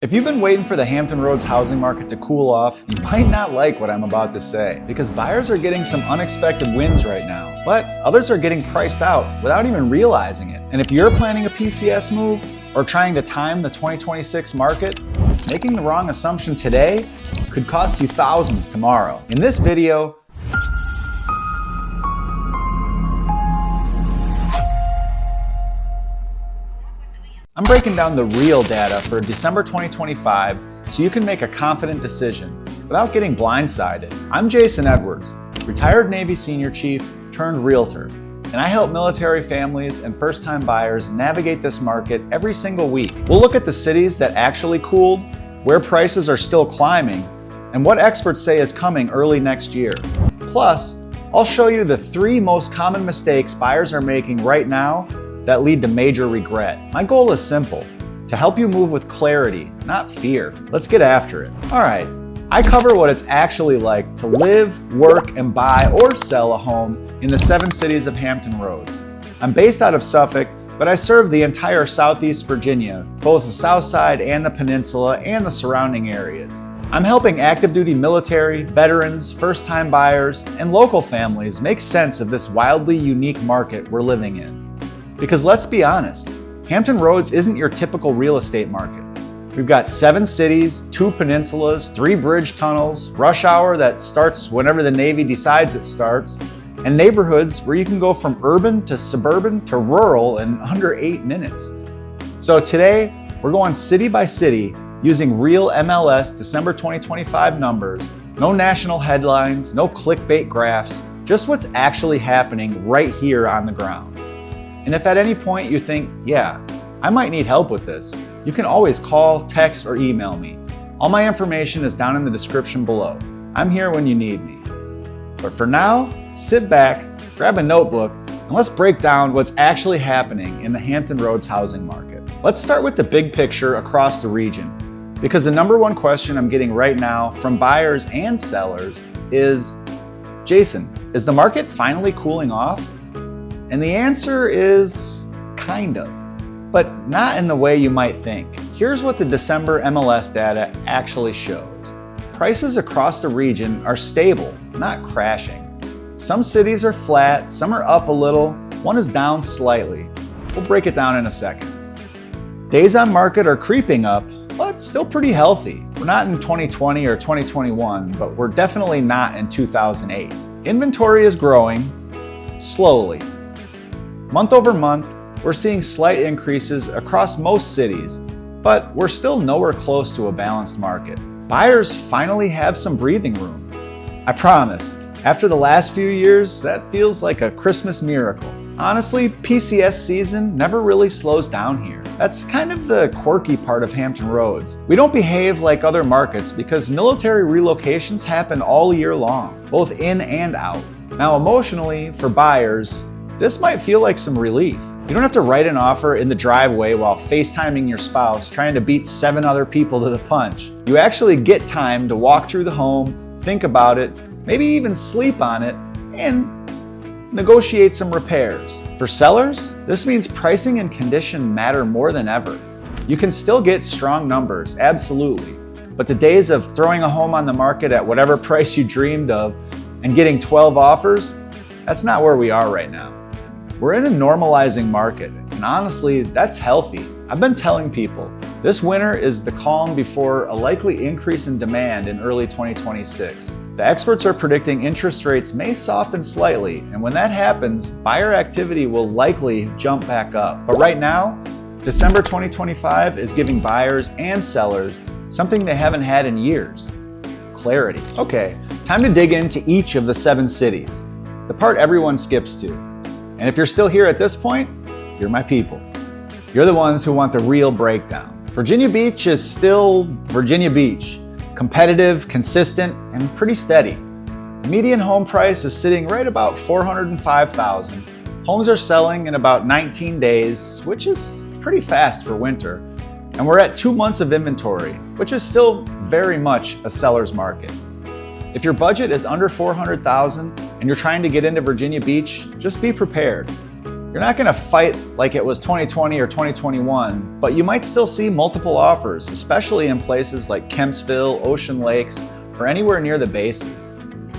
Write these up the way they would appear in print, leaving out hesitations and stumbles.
If you've been waiting for the Hampton Roads housing market to cool off, you might not like what I'm about to say, because buyers are getting some unexpected wins right now, but others are getting priced out without even realizing it. And if you're planning a PCS move or trying to time the 2026 market, making the wrong assumption today could cost you thousands tomorrow. In this video, I'm breaking down the real data for December 2025 so you can make a confident decision without getting blindsided. I'm Jason Edwards, retired Navy senior chief turned realtor, and I help military families and first-time buyers navigate this market every single week. We'll look at the cities that actually cooled, where prices are still climbing, and what experts say is coming early next year. Plus, I'll show you the 3 most common mistakes buyers are making right now that lead to major regret. My goal is simple: to help you move with clarity, not fear. Let's get after it. All right, I cover what it's actually like to live, work, and buy or sell a home in the 7 cities of Hampton Roads. I'm based out of Suffolk, but I serve the entire Southeast Virginia, both the South Side and the Peninsula and the surrounding areas. I'm helping active duty military, veterans, first-time buyers, and local families make sense of this wildly unique market we're living in. Because let's be honest, Hampton Roads isn't your typical real estate market. We've got 7 cities, 2 peninsulas, 3 bridge tunnels, rush hour that starts whenever the Navy decides it starts, and neighborhoods where you can go from urban to suburban to rural in under 8 minutes. So today, we're going city by city using real MLS December 2025 numbers, no national headlines, no clickbait graphs, just what's actually happening right here on the ground. And if at any point you think, yeah, I might need help with this, you can always call, text, or email me. All my information is down in the description below. I'm here when you need me. But for now, sit back, grab a notebook, and let's break down what's actually happening in the Hampton Roads housing market. Let's start with the big picture across the region, because the #1 question I'm getting right now from buyers and sellers is, Jason, is the market finally cooling off? And the answer is kind of, but not in the way you might think. Here's what the December MLS data actually shows. Prices across the region are stable, not crashing. Some cities are flat, some are up a little, one is down slightly. We'll break it down in a second. Days on market are creeping up, but still pretty healthy. We're not in 2020 or 2021, but we're definitely not in 2008. Inventory is growing, slowly. Month over month, we're seeing slight increases across most cities, but we're still nowhere close to a balanced market. Buyers finally have some breathing room. I promise, after the last few years, that feels like a Christmas miracle. Honestly, PCS season never really slows down here. That's kind of the quirky part of Hampton Roads. We don't behave like other markets because military relocations happen all year long, both in and out. Now, emotionally, for buyers, this might feel like some relief. You don't have to write an offer in the driveway while FaceTiming your spouse trying to beat 7 other people to the punch. You actually get time to walk through the home, think about it, maybe even sleep on it, and negotiate some repairs. For sellers, this means pricing and condition matter more than ever. You can still get strong numbers, absolutely, but the days of throwing a home on the market at whatever price you dreamed of and getting 12 offers, that's not where we are right now. We're in a normalizing market, and honestly, that's healthy. I've been telling people, this winter is the calm before a likely increase in demand in early 2026. The experts are predicting interest rates may soften slightly, and when that happens, buyer activity will likely jump back up. But right now, December 2025 is giving buyers and sellers something they haven't had in years: clarity. Okay, time to dig into each of the 7 cities, the part everyone skips to. And if you're still here at this point, you're my people. You're the ones who want the real breakdown. Virginia Beach is still Virginia Beach, competitive, consistent, and pretty steady. The median home price is sitting right about $405,000. Homes are selling in about 19 days, which is pretty fast for winter. And we're at 2 months of inventory, which is still very much a seller's market. If your budget is under $400,000 and you're trying to get into Virginia Beach, just be prepared. You're not gonna fight like it was 2020 or 2021, but you might still see multiple offers, especially in places like Kempsville, Ocean Lakes, or anywhere near the bases.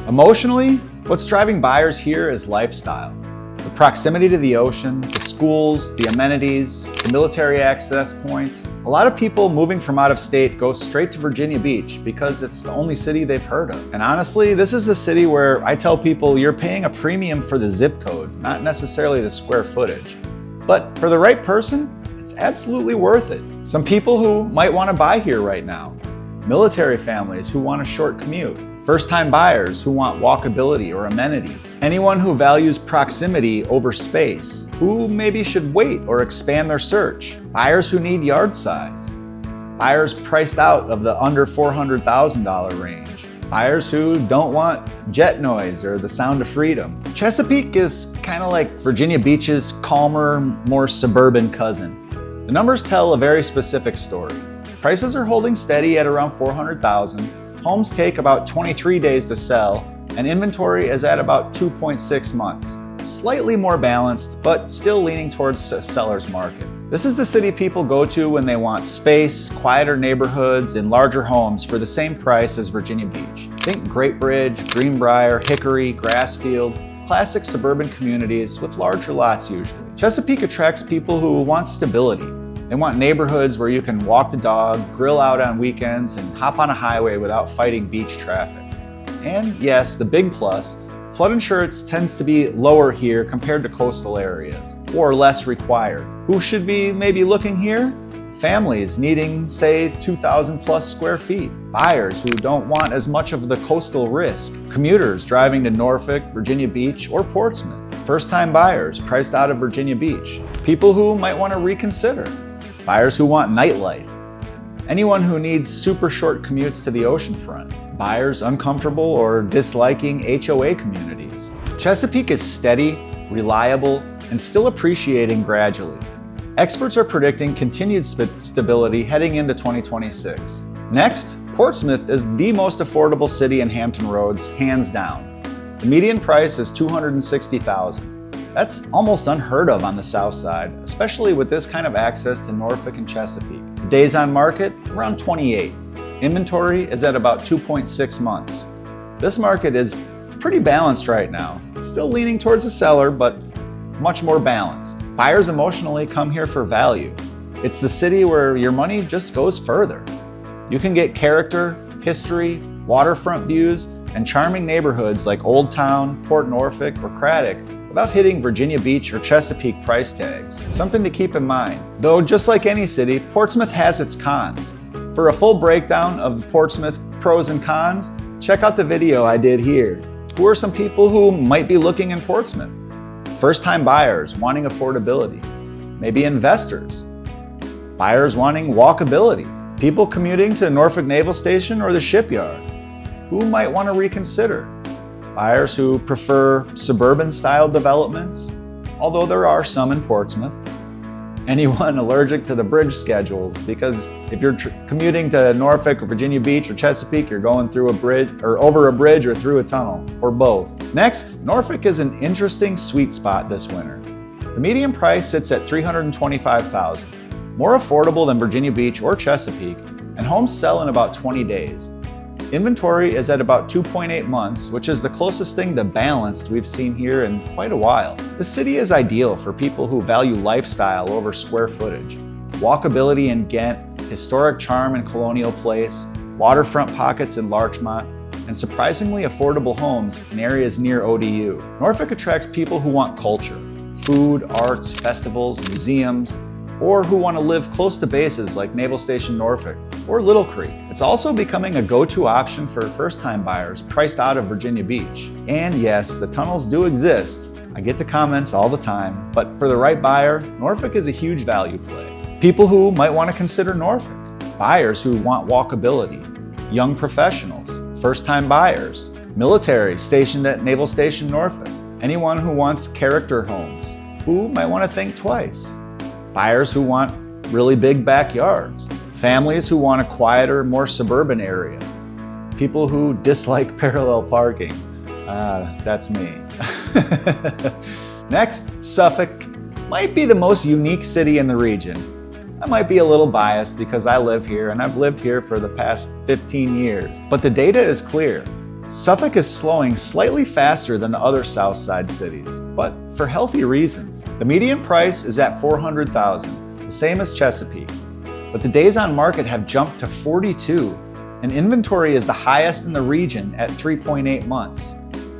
Emotionally, what's driving buyers here is lifestyle. The proximity to the ocean, the schools, the amenities, the military access points. A lot of people moving from out of state go straight to Virginia Beach because it's the only city they've heard of. And honestly, this is the city where I tell people you're paying a premium for the zip code, not necessarily the square footage. But for the right person, it's absolutely worth it. Some people who might want to buy here right now. Military families who want a short commute. First-time buyers who want walkability or amenities. Anyone who values proximity over space, who maybe should wait or expand their search. Buyers who need yard size. Buyers priced out of the under $400,000 range. Buyers who don't want jet noise or the sound of freedom. Chesapeake is kind of like Virginia Beach's calmer, more suburban cousin. The numbers tell a very specific story. Prices are holding steady at around $400,000. Homes take about 23 days to sell, and inventory is at about 2.6 months. Slightly more balanced, but still leaning towards a seller's market. This is the city people go to when they want space, quieter neighborhoods, and larger homes for the same price as Virginia Beach. Think Great Bridge, Greenbrier, Hickory, Grassfield, classic suburban communities with larger lots usually. Chesapeake attracts people who want stability. They want neighborhoods where you can walk the dog, grill out on weekends, and hop on a highway without fighting beach traffic. And yes, the big plus, flood insurance tends to be lower here compared to coastal areas, or less required. Who should be maybe looking here? Families needing, say, 2,000 plus square feet. Buyers who don't want as much of the coastal risk. Commuters driving to Norfolk, Virginia Beach, or Portsmouth. First-time buyers priced out of Virginia Beach. People who might want to reconsider. Buyers who want nightlife. Anyone who needs super short commutes to the oceanfront. Buyers uncomfortable or disliking HOA communities. Chesapeake is steady, reliable, and still appreciating gradually. Experts are predicting continued stability heading into 2026. Next, Portsmouth is the most affordable city in Hampton Roads, hands down. The median price is $260,000. That's almost unheard of on the south side, especially with this kind of access to Norfolk and Chesapeake. Days on market, around 28. Inventory is at about 2.6 months. This market is pretty balanced right now. Still leaning towards the seller, but much more balanced. Buyers emotionally come here for value. It's the city where your money just goes further. You can get character, history, waterfront views, and charming neighborhoods like Old Town, Port Norfolk, or Craddock without hitting Virginia Beach or Chesapeake price tags. Something to keep in mind. Though just like any city, Portsmouth has its cons. For a full breakdown of Portsmouth pros and cons, check out the video I did here. Who are some people who might be looking in Portsmouth? First-time buyers wanting affordability. Maybe investors. Buyers wanting walkability. People commuting to Norfolk Naval Station or the shipyard. Who might want to reconsider? Buyers who prefer suburban-style developments, although there are some in Portsmouth. Anyone allergic to the bridge schedules, because if you're commuting to Norfolk or Virginia Beach or Chesapeake, you're going through a bridge or over a bridge or through a tunnel, or both. Next, Norfolk is an interesting sweet spot this winter. The median price sits at $325,000, more affordable than Virginia Beach or Chesapeake, and homes sell in about 20 days. Inventory is at about 2.8 months, which is the closest thing to balanced we've seen here in quite a while. The city is ideal for people who value lifestyle over square footage. Walkability in Ghent, historic charm in Colonial Place, waterfront pockets in Larchmont, and surprisingly affordable homes in areas near ODU. Norfolk attracts people who want culture, food, arts, festivals, museums, or who want to live close to bases like Naval Station Norfolk or Little Creek. It's also becoming a go-to option for first-time buyers priced out of Virginia Beach. And yes, the tunnels do exist. I get the comments all the time, but for the right buyer, Norfolk is a huge value play. People who might want to consider Norfolk, buyers who want walkability, young professionals, first-time buyers, military stationed at Naval Station Norfolk, anyone who wants character homes, who might want to think twice. Buyers who want really big backyards. Families who want a quieter, more suburban area. People who dislike parallel parking. That's me. Next, Suffolk might be the most unique city in the region. I might be a little biased because I live here and I've lived here for the past 15 years, but the data is clear. Suffolk is slowing slightly faster than the other South Side cities, but for healthy reasons. The median price is at $400,000, the same as Chesapeake, but the days on market have jumped to 42, and inventory is the highest in the region at 3.8 months.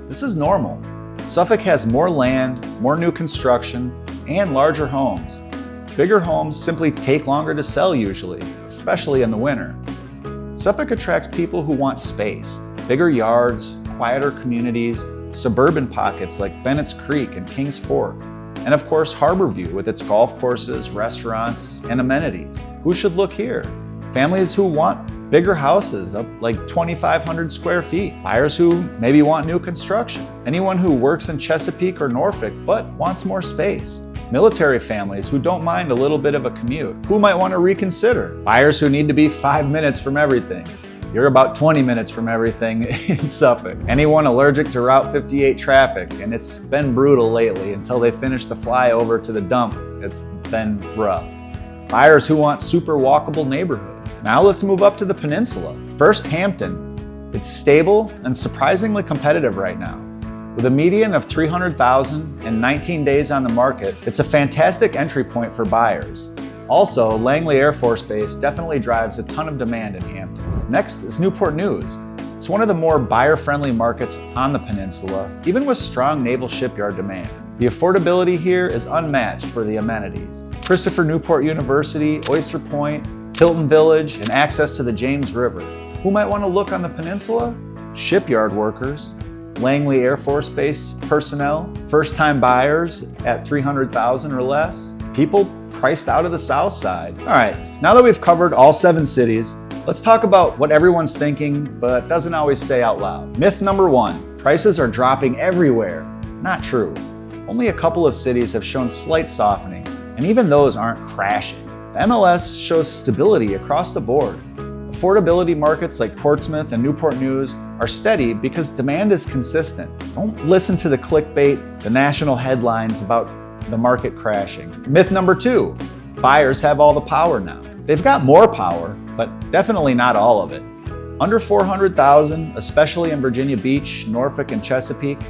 This is normal. Suffolk has more land, more new construction, and larger homes. Bigger homes simply take longer to sell usually, especially in the winter. Suffolk attracts people who want space, bigger yards, quieter communities, suburban pockets like Bennett's Creek and Kings Fork, and of course Harborview with its golf courses, restaurants, and amenities. Who should look here? Families who want bigger houses up like 2,500 square feet. Buyers who maybe want new construction. Anyone who works in Chesapeake or Norfolk but wants more space. Military families who don't mind a little bit of a commute. Who might want to reconsider? Buyers who need to be 5 minutes from everything. You're about 20 minutes from everything in Suffolk. Anyone allergic to Route 58 traffic, and it's been brutal lately until they finish the flyover to the dump. It's been rough. Buyers who want super walkable neighborhoods. Now let's move up to the Peninsula. First, Hampton. It's stable and surprisingly competitive right now. With a median of $300,000 and 19 days on the market, it's a fantastic entry point for buyers. Also, Langley Air Force Base definitely drives a ton of demand in Hampton. Next is Newport News. It's one of the more buyer-friendly markets on the peninsula, even with strong naval shipyard demand. The affordability here is unmatched for the amenities. Christopher Newport University, Oyster Point, Hilton Village, and access to the James River. Who might want to look on the peninsula? Shipyard workers, Langley Air Force Base personnel, first-time buyers at $300,000 or less, people priced out of the South Side. All right, now that we've covered all 7 cities, let's talk about what everyone's thinking but doesn't always say out loud. Myth number 1, prices are dropping everywhere. Not true. Only a couple of cities have shown slight softening, and even those aren't crashing. The MLS shows stability across the board. Affordability markets like Portsmouth and Newport News are steady because demand is consistent. Don't listen to the clickbait, the national headlines about the market crashing. Myth number 2, buyers have all the power now. They've got more power, but definitely not all of it. Under $400,000, especially in Virginia Beach, Norfolk, and Chesapeake,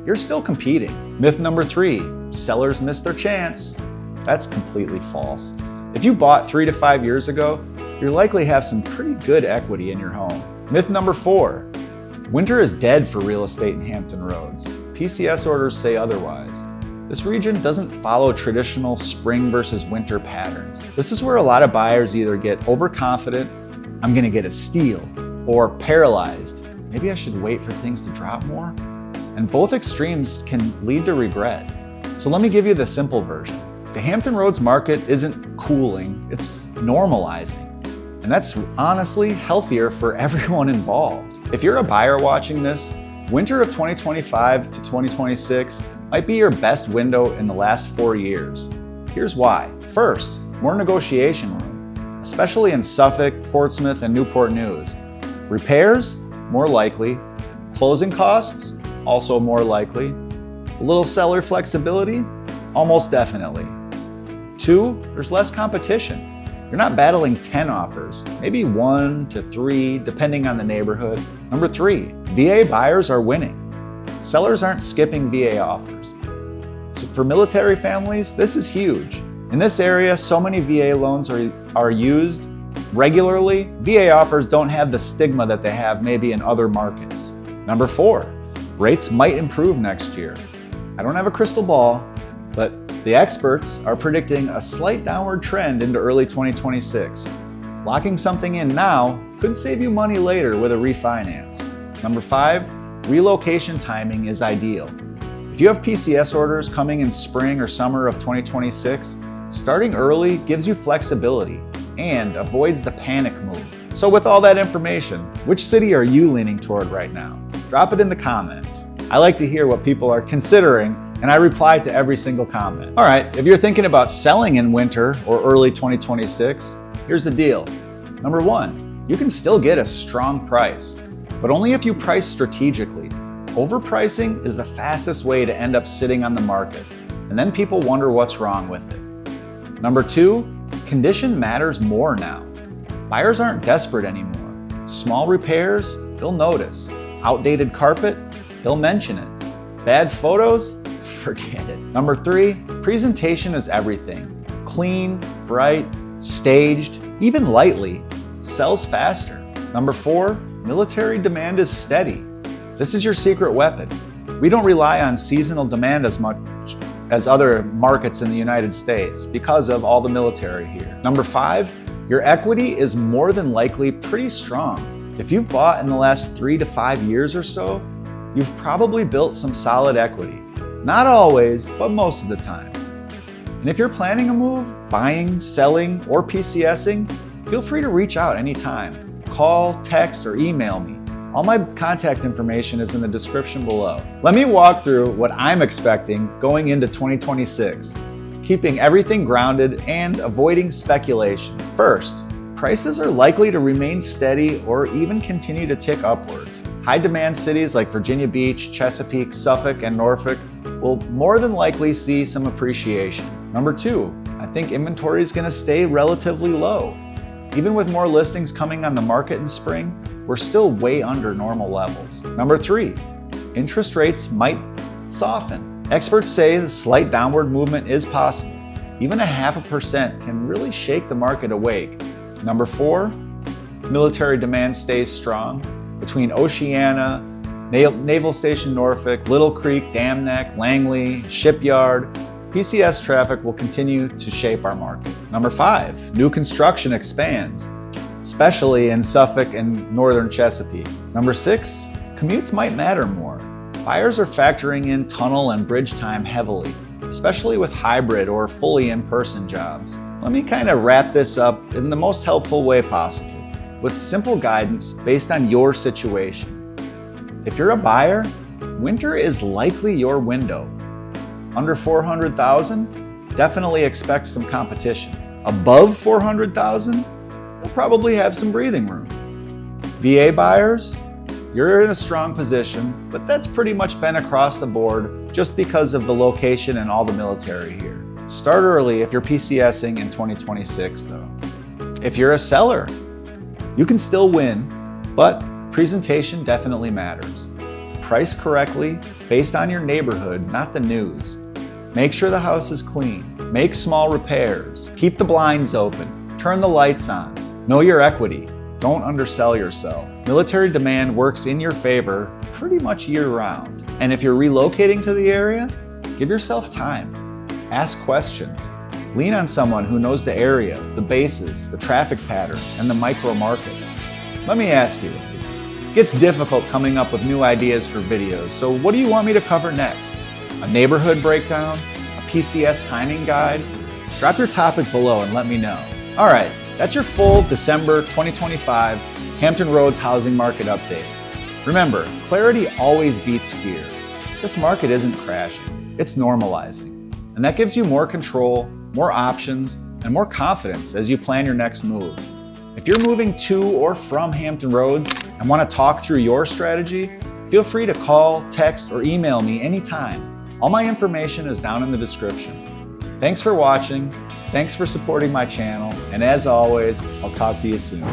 you're still competing. Myth number 3, sellers missed their chance. That's completely false. If you bought 3 to 5 years ago, you likely have some pretty good equity in your home. Myth number 4, winter is dead for real estate in Hampton Roads. PCS orders say otherwise. This region doesn't follow traditional spring versus winter patterns. This is where a lot of buyers either get overconfident, I'm gonna get a steal, or paralyzed, maybe I should wait for things to drop more. And both extremes can lead to regret. So let me give you the simple version. The Hampton Roads market isn't cooling, it's normalizing. And that's honestly healthier for everyone involved. If you're a buyer watching this, winter of 2025 to 2026 might be your best window in the last 4 years. Here's why. First, more negotiation room, especially in Suffolk, Portsmouth, and Newport News. Repairs, more likely. Closing costs, also more likely. A little seller flexibility, almost definitely. 2, there's less competition. You're not battling 10 offers, maybe 1 to 3, depending on the neighborhood. Number 3, VA buyers are winning. Sellers aren't skipping VA offers. So for military families, this is huge. In this area, so many VA loans are used regularly. VA offers don't have the stigma that they have maybe in other markets. Number 4, rates might improve next year. I don't have a crystal ball, but the experts are predicting a slight downward trend into early 2026. Locking something in now could save you money later with a refinance. Number 5, relocation timing is ideal. If you have PCS orders coming in spring or summer of 2026, starting early gives you flexibility and avoids the panic move. So with all that information, which city are you leaning toward right now? Drop it in the comments. I like to hear what people are considering, and I reply to every single comment. All right, if you're thinking about selling in winter or early 2026, here's the deal. Number 1, you can still get a strong price, but only if you price strategically. Overpricing is the fastest way to end up sitting on the market, and and then people wonder what's wrong with it. Number 2, condition matters more now. Buyers aren't desperate anymore. Small repairs, they'll notice. Outdated carpet, they'll mention it. Bad photos, forget it. Number 3, presentation is everything. Clean, bright, staged, even lightly, sells faster. Number 4, military demand is steady. This is your secret weapon. We don't rely on seasonal demand as much as other markets in the United States because of all the military here. Number 5, your equity is more than likely pretty strong. If you've bought in the last 3 to 5 years or so, you've probably built some solid equity. Not always, but most of the time. And if you're planning a move, buying, selling, or PCSing, feel free to reach out anytime. Call, text, or email me. All my contact information is in the description below. Let me walk through what I'm expecting going into 2026, keeping everything grounded and avoiding speculation. First, prices are likely to remain steady or even continue to tick upwards. High demand cities like Virginia Beach, Chesapeake, Suffolk, and Norfolk will more than likely see some appreciation. Number 2, I think inventory is going to stay relatively low. Even with more listings coming on the market in spring, we're still way under normal levels. Number 3, interest rates might soften. Experts say the slight downward movement is possible. Even 0.5% can really shake the market awake. Number 4, military demand stays strong. Between Oceana, Naval Station Norfolk, Little Creek, Dam Neck, Langley, Shipyard, PCS traffic will continue to shape our market. Number 5, new construction expands, especially in Suffolk and northern Chesapeake. Number 6, commutes might matter more. Buyers are factoring in tunnel and bridge time heavily, especially with hybrid or fully in-person jobs. Let me kind of wrap this up in the most helpful way possible, with simple guidance based on your situation. If you're a buyer, winter is likely your window. Under $400,000, definitely expect some competition. Above $400,000, you'll probably have some breathing room. VA buyers, you're in a strong position, but that's pretty much been across the board just because of the location and all the military here. Start early if you're PCSing in 2026 though. If you're a seller, you can still win, but presentation definitely matters. Price correctly based on your neighborhood, not the news. Make sure the house is clean. Make small repairs. Keep the blinds open. Turn the lights on. Know your equity. Don't undersell yourself. Military demand works in your favor pretty much year-round. And if you're relocating to the area, give yourself time. Ask questions. Lean on someone who knows the area, the bases, the traffic patterns, and the micro markets. Let me ask you, it gets difficult coming up with new ideas for videos, so what do you want me to cover next? A neighborhood breakdown? A PCS timing guide? Drop your topic below and let me know. All right, that's your full December 2025 Hampton Roads housing market update. Remember, clarity always beats fear. This market isn't crashing, it's normalizing. And that gives you more control, more options, and more confidence as you plan your next move. If you're moving to or from Hampton Roads and want to talk through your strategy, feel free to call, text, or email me anytime. All my information is down in the description. Thanks for watching, thanks for supporting my channel, and as always, I'll talk to you soon.